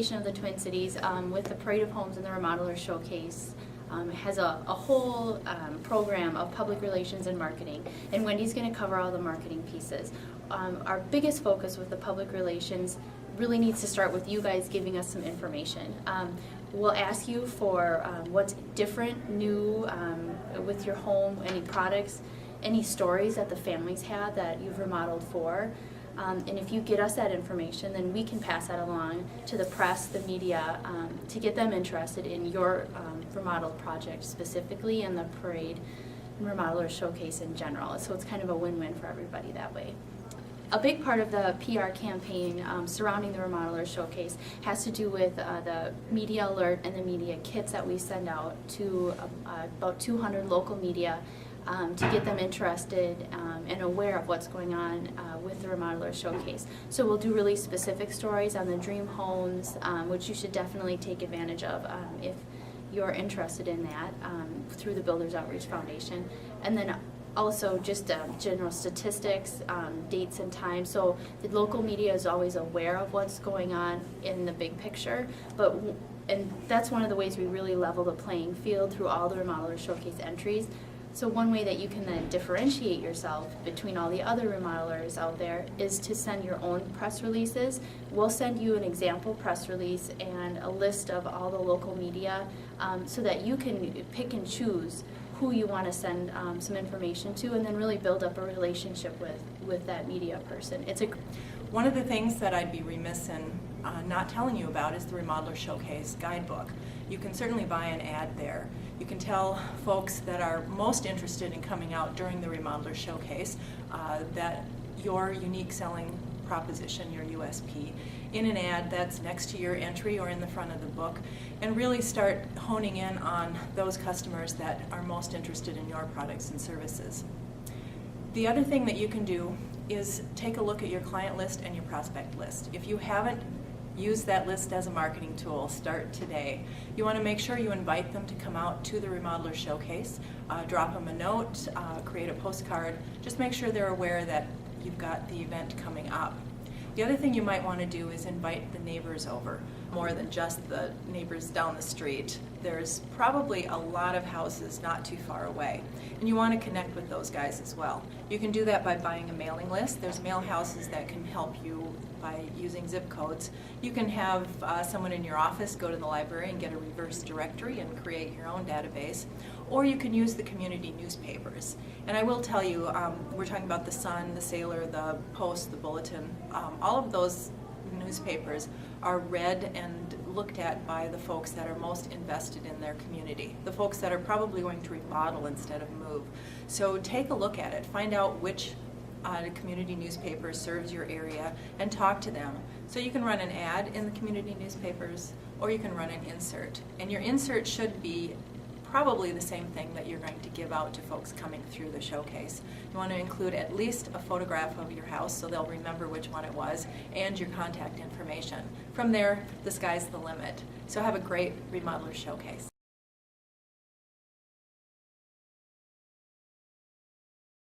Association of the Twin Cities, with the Parade of Homes and the Remodelers Showcase, has a whole program of public relations and marketing, and Wendy's going to cover all the marketing pieces. Our biggest focus with the public relations really needs to start with you guys giving us some information. We'll ask you for what's different, new with your home, any products, any stories that the families had that you've remodeled for. And if you get us that information, then we can pass that along to the press, the media, to get them interested in your remodeled project specifically and the Parade and Remodeler Showcase in general. So it's kind of a win-win for everybody that way. A big part of the PR campaign surrounding the Remodeler Showcase has to do with the media alert and the media kits that we send out to about 200 local media to get them interested and aware of what's going on with the Remodeler Showcase. So we'll do really specific stories on the dream homes, which you should definitely take advantage of if you're interested in that through the Builders Outreach Foundation. And then also just general statistics, dates and times. So the local media is always aware of what's going on in the big picture, and that's one of the ways we really level the playing field through all the Remodeler Showcase entries. So one way that you can then differentiate yourself between all the other remodelers out there is to send your own press releases. We'll send you an example press release and a list of all the local media so that you can pick and choose who you want to send some information to, and then really build up a relationship with that media person. One of the things that I'd be remiss in not telling you about is the Remodeler Showcase guidebook. You can certainly buy an ad there. You can tell folks that are most interested in coming out during the Remodeler Showcase that your unique selling proposition, your USP, in an ad that's next to your entry or in the front of the book, and really start honing in on those customers that are most interested in your products and services. The other thing that you can do is take a look at your client list and your prospect list. If you haven't used that list as a marketing tool, start today. You want to make sure you invite them to come out to the Remodeler Showcase, drop them a note, create a postcard, just make sure they're aware that you've got the event coming up. The other thing you might want to do is invite the neighbors over, more than just the neighbors down the street. There's probably a lot of houses not too far away, and you want to connect with those guys as well. You can do that by buying a mailing list. There's mail houses that can help you by using zip codes. You can have someone in your office go to the library and get a reverse directory and create your own database, or you can use the community newspapers. And I will tell you, we're talking about the Sun, the Sailor, the Post, the Bulletin. All of those newspapers are read and looked at by the folks that are most invested in their community, the folks that are probably going to remodel instead of move. So take a look at it, find out which community newspaper serves your area and talk to them. So you can run an ad in the community newspapers, or you can run an insert. And your insert should be probably the same thing that you're going to give out to folks coming through the showcase. You want to include at least a photograph of your house so they'll remember which one it was, and your contact information. From there, the sky's the limit. So have a great Remodeler Showcase.